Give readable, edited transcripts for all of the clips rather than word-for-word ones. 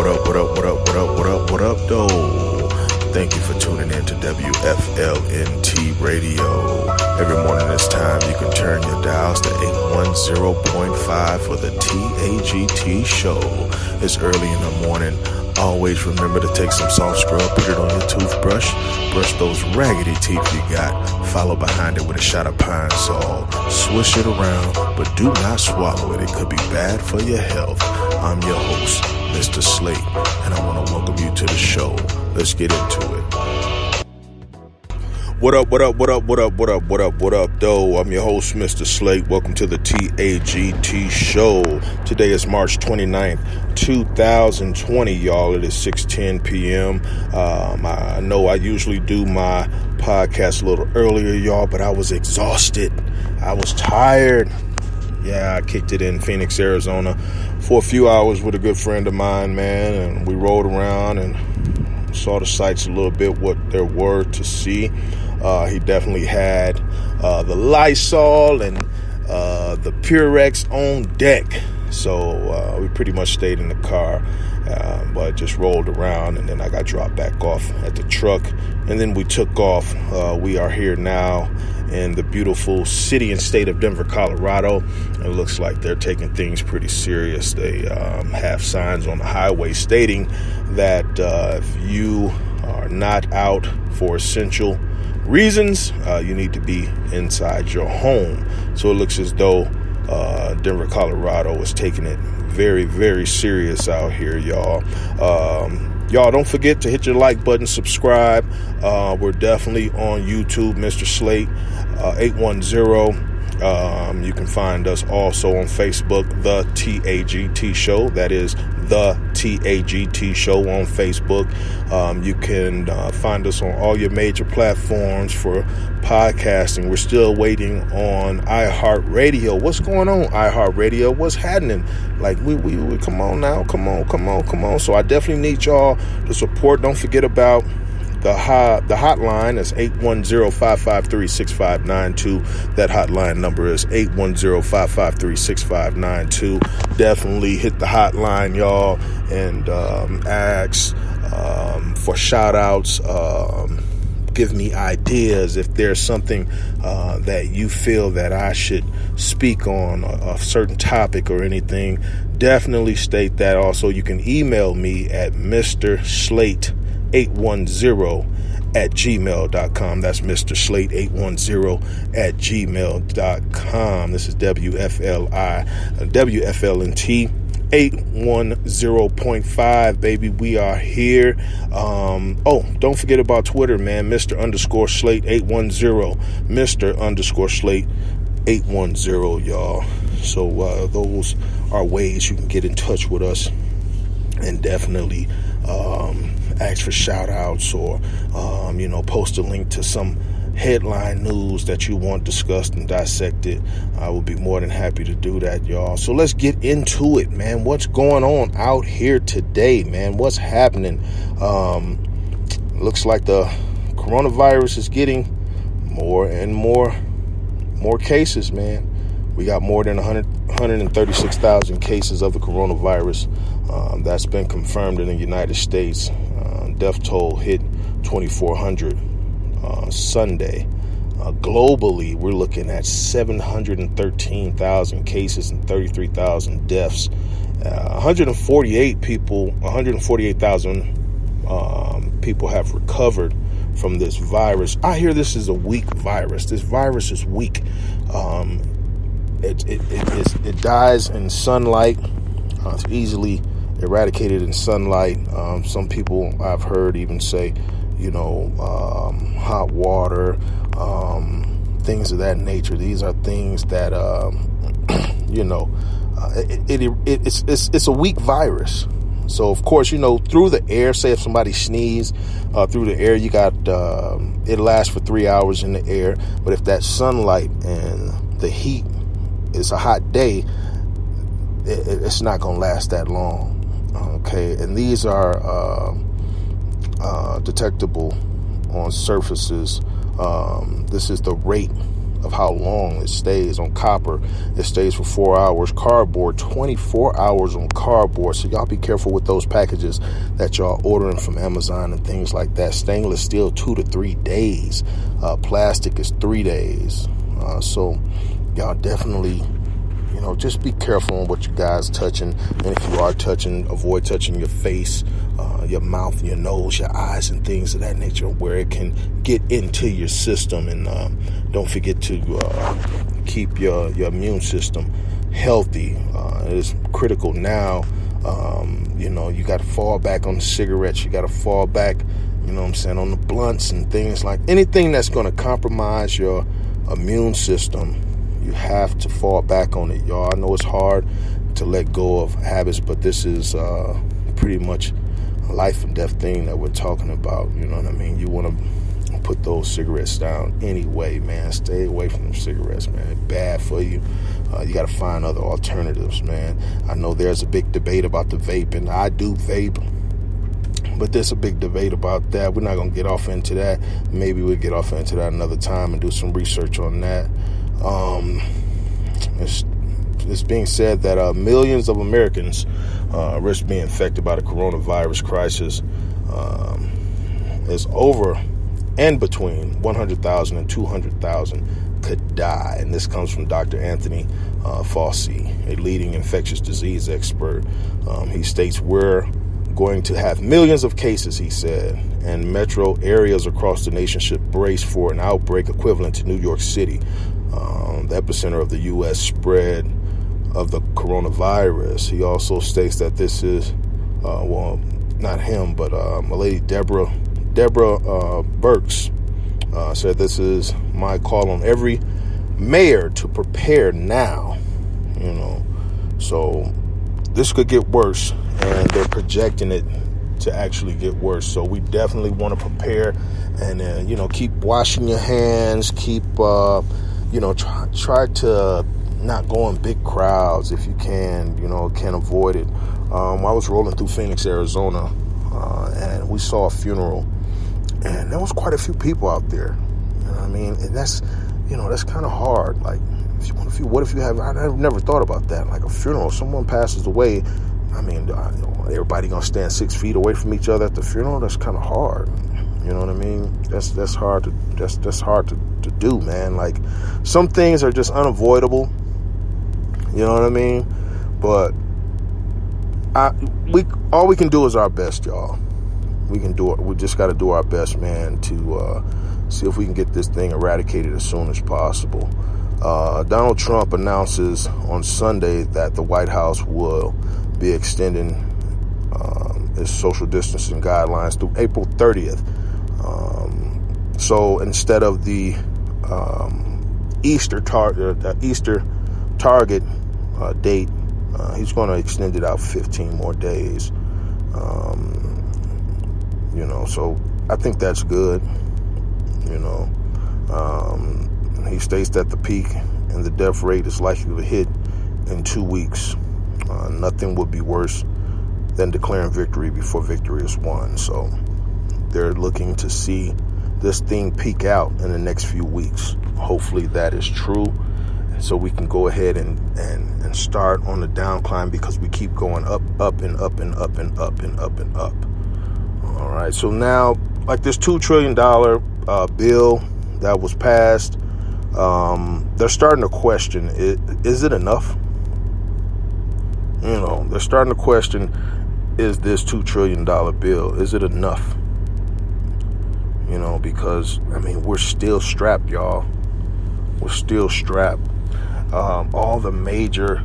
What up, though? Thank you for tuning in to WFLNT Radio. Every morning this time, you can turn your dials to 810.5 for the TAGT show. It's early in the morning. Always remember to take some soft scrub, put it on your toothbrush, brush those raggedy teeth you got, follow behind it with a shot of pine salt, swish it around, but do not swallow it. It could be bad for your health. I'm your host, Mr. Slate, and I want to welcome you to the show. Let's get into it. What up, though? I'm your host, Mr. Slate. Welcome to the TAGT show. Today is March 29th, 2020, y'all. It is 6:10 p.m. I know I usually do my podcast a little earlier, y'all, but I was exhausted. I was tired. Yeah, I kicked it in Phoenix, Arizona for a few hours with a good friend of mine, man, and we rode around and saw the sights a little bit, what there were to see. He definitely had the Lysol and the Purex on deck. So we pretty much stayed in the car, but just rolled around, and then I got dropped back off at the truck, and then we took off. We are here now in the beautiful city and state of Denver, Colorado. It looks like they're taking things pretty serious. They have signs on the highway stating that if you are not out for essential reasons, you need to be inside your home. So it looks as though Denver, Colorado is taking it very, very serious out here, y'all. Y'all, don't forget to hit your like button, subscribe. We're definitely on YouTube, Mr. Slate 810. You can find us also on Facebook, The TAGT Show. That is The TAGT Show on Facebook. You can find us on all your major platforms for podcasting. We're still waiting on iHeartRadio. What's going on, iHeartRadio? What's happening? Like, we come on now. Come on. So I definitely need y'all to support. Don't forget about the hotline is 810-553-6592. That hotline number is 810-553-6592. Definitely hit the hotline, y'all, and ask for shout outs. Give me ideas if there's something that you feel that I should speak on, a certain topic or anything. Definitely state that. Also, you can email me at mrslate810@gmail.com. That's mrslate810@gmail.com. This is WFLNT 810.5, baby. We are here. Don't forget about Twitter, man. Mr._Slate810. Mr._Slate810, y'all. So those are ways you can get in touch with us and definitely ask for shout outs or post a link to some headline news that you want discussed and dissected. I will be more than happy to do that, y'all. So let's get into it, man. What's going on out here today, man? What's happening? Looks like the coronavirus is getting more and more cases, man. We got more than 136,000 cases of the coronavirus. That's been confirmed in the United States. Death toll hit 2,400 Sunday. Globally, we're looking at 713,000 cases and 33,000 deaths. 148,000 people have recovered from this virus. I hear this is a weak virus. This virus is weak. It dies in sunlight. It's easily eradicated in sunlight. Some people I've heard even say, hot water, things of that nature. These are things that, it's a weak virus. So, of course, through the air, say if somebody sneezes through the air, you got, it lasts for 3 hours in the air. But if that sunlight and the heat is a hot day, it's not going to last that long. Okay. And these are detectable on surfaces. This is the rate of how long it stays. On copper, it stays for 4 hours. Cardboard, 24 hours on cardboard. So y'all be careful with those packages that y'all ordering from Amazon and things like that. Stainless steel, 2 to 3 days. Plastic is 3 days. So y'all definitely, just be careful on what you guys touching. And if you are touching, avoid touching your face, your mouth, your nose, your eyes, and things of that nature where it can get into your system. And don't forget to keep your immune system healthy. It is critical now. You got to fall back on the cigarettes. You got to fall back, on the blunts and things like anything that's going to compromise your immune system. You have to fall back on it, y'all. I know it's hard to let go of habits, but this is pretty much a life and death thing that we're talking about. You know what I mean? You want to put those cigarettes down anyway, man. Stay away from them cigarettes, man. It's bad for you. You got to find other alternatives, man. I know there's a big debate about the vape, and I do vape, but there's a big debate about that. We're not going to get off into that. Maybe we'll get off into that another time and do some research on that. It's being said that millions of Americans risk being infected by the coronavirus crisis. Is over and between 100,000 and 200,000 could die. And this comes from Dr. Anthony Fauci, a leading infectious disease expert. He states we're going to have millions of cases, he said, and metro areas across the nation should brace for an outbreak equivalent to New York City, the epicenter of the U.S. spread of the coronavirus. He also states that this is, not him, but a lady, Deborah Burks, said this is my call on every mayor to prepare now. So this could get worse, and they're projecting it to actually get worse. So we definitely want to prepare and, keep washing your hands, keep, try to not go in big crowds if you can, can avoid it. I was rolling through Phoenix, Arizona, and we saw a funeral, and there was quite a few people out there. You know what I mean? And that's kind of hard. Like, what if you have, I've never thought about that. Like a funeral, someone passes away. I mean, everybody gonna stand 6 feet away from each other at the funeral? That's kind of hard. You know what I mean? That's hard to do, man. Like, some things are just unavoidable. You know what I mean? But all we can do is our best, y'all. We can do it. We just got to do our best, man, to see if we can get this thing eradicated as soon as possible. Donald Trump announces on Sunday that the White House will be extending its social distancing guidelines through April 30th. So instead of the Easter target date, he's going to extend it out 15 more days. So I think that's good. He states that the peak in the death rate is likely to hit in 2 weeks. Nothing would be worse than declaring victory before victory is won. So they're looking to see this thing peak out in the next few weeks. Hopefully that is true, so we can go ahead and start on the down climb, because we keep going up and up and up and up and up and up. All right, so now, like this $2 trillion bill that was passed, they're starting to question, is it enough? They're starting to question, is this $2 trillion bill, is it enough? Because, we're still strapped, y'all. We're still strapped. All the major,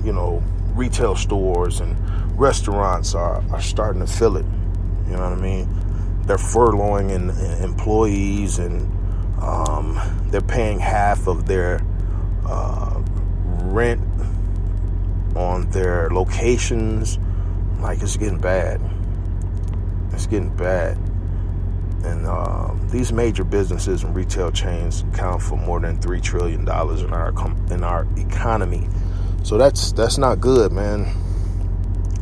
retail stores and restaurants are starting to feel it. You know what I mean? They're furloughing employees, and they're paying half of their rent on their locations. Like, it's getting bad. It's getting bad. And these major businesses and retail chains account for more than $3 trillion in our economy. So that's not good, man.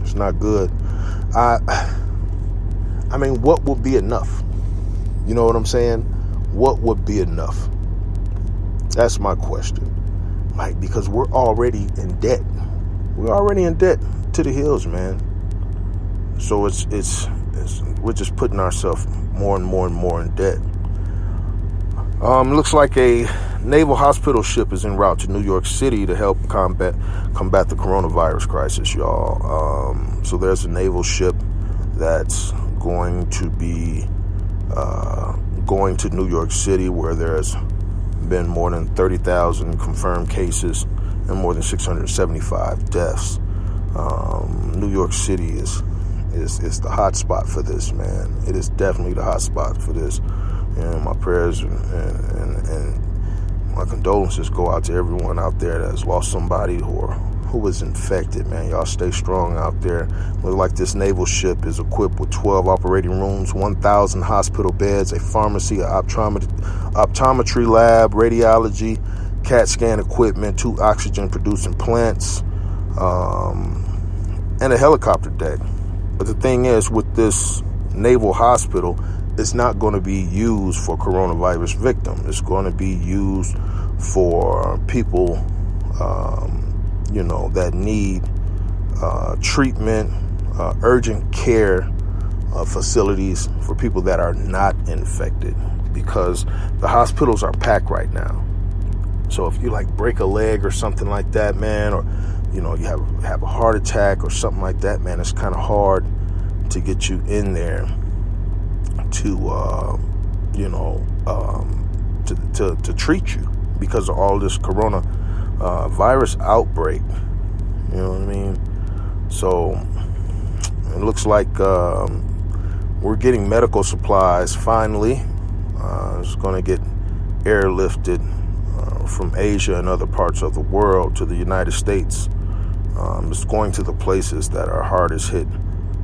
It's not good. What would be enough? You know what I'm saying? What would be enough? That's my question. Like, because we're already in debt. We're already in debt to the hills, man. So it's we're just putting ourselves more and more and more in debt. Looks like a naval hospital ship is en route to New York City to help combat the coronavirus crisis, y'all. So there's a naval ship that's going to be going to New York City, where there's been more than 30,000 confirmed cases and more than 675 deaths. New York City is the hot spot for this, man. It is definitely the hot spot for this. And my prayers and my condolences go out to everyone out there that has lost somebody who was infected, man. Y'all stay strong out there. Look like this naval ship is equipped with 12 operating rooms, 1,000 hospital beds, a pharmacy, an optometry lab, radiology, CAT scan equipment, 2 oxygen-producing plants, and a helicopter deck. But the thing is, with this naval hospital, it's not going to be used for coronavirus victims. It's going to be used for people, that need treatment, urgent care facilities for people that are not infected, because the hospitals are packed right now. So if you break a leg or something like that, man, or you have a heart attack or something like that, man, it's kind of hard to get you in there to treat you because of all this corona virus outbreak. You know what I mean? So it looks like we're getting medical supplies finally. It's going to get airlifted from Asia and other parts of the world to the United States. It's going to the places that are hardest hit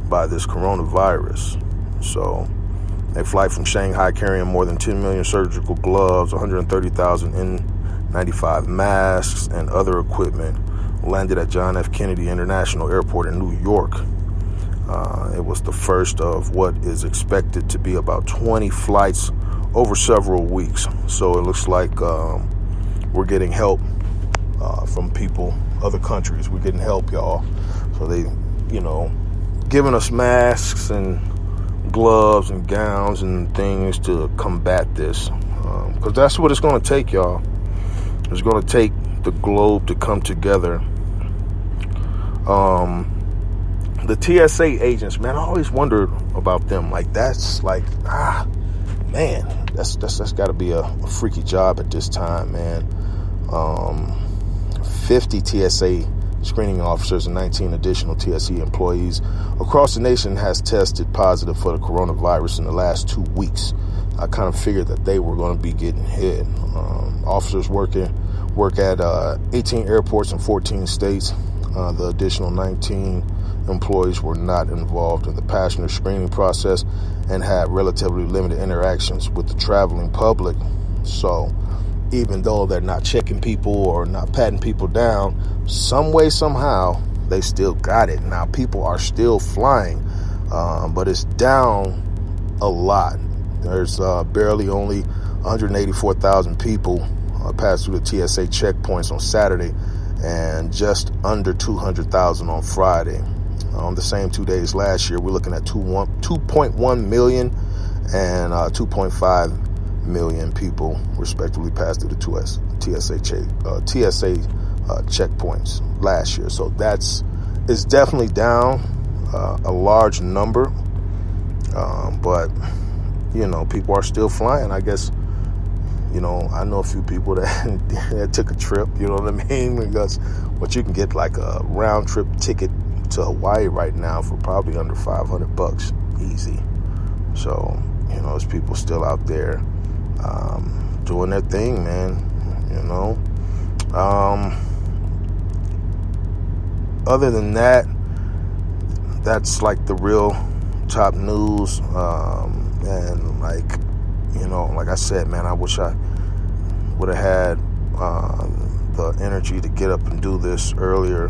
by this coronavirus. So they fly from Shanghai carrying more than 10 million surgical gloves, 130,000 N95 masks, and other equipment. Landed at John F. Kennedy International Airport in New York. It was the first of what is expected to be about 20 flights over several weeks. So it looks like we're getting help from people, other countries. We're getting help, y'all. So they, giving us masks and gloves and gowns and things to combat this. Because that's what it's going to take, y'all. It's going to take the globe to come together. The TSA agents, man, I always wondered about them. That's got to be a freaky job at this time, man. 50 TSA screening officers and 19 additional TSE employees across the nation has tested positive for the coronavirus in the last 2 weeks. I kind of figured that they were going to be getting hit. Officers work at 18 airports in 14 states. The additional 19 employees were not involved in the passenger screening process and had relatively limited interactions with the traveling public. So even though they're not checking people or not patting people down, some way, somehow, they still got it. Now, people are still flying, but it's down a lot. There's barely only 184,000 people passed through the TSA checkpoints on Saturday and just under 200,000 on Friday. On the same 2 days last year, we're looking at 2.1 million and 2.5 million people, respectively, passed through the TSA checkpoints last year. So it's definitely down a large number, but people are still flying. I guess I know a few people that took a trip. You know what I mean? Because you can get like a round trip ticket to Hawaii right now for probably under $500 easy. So there's people still out there doing their thing, man. Other than that, that's like the real top news. And like I said, man, I wish I would have had the energy to get up and do this earlier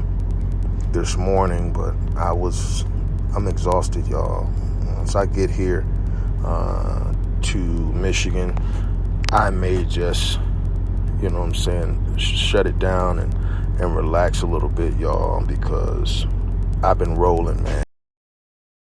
this morning, but I'm exhausted, y'all. Once I get here to Michigan, I may just you know what I'm saying, shut it down and relax a little bit, y'all, because I've been rolling, man.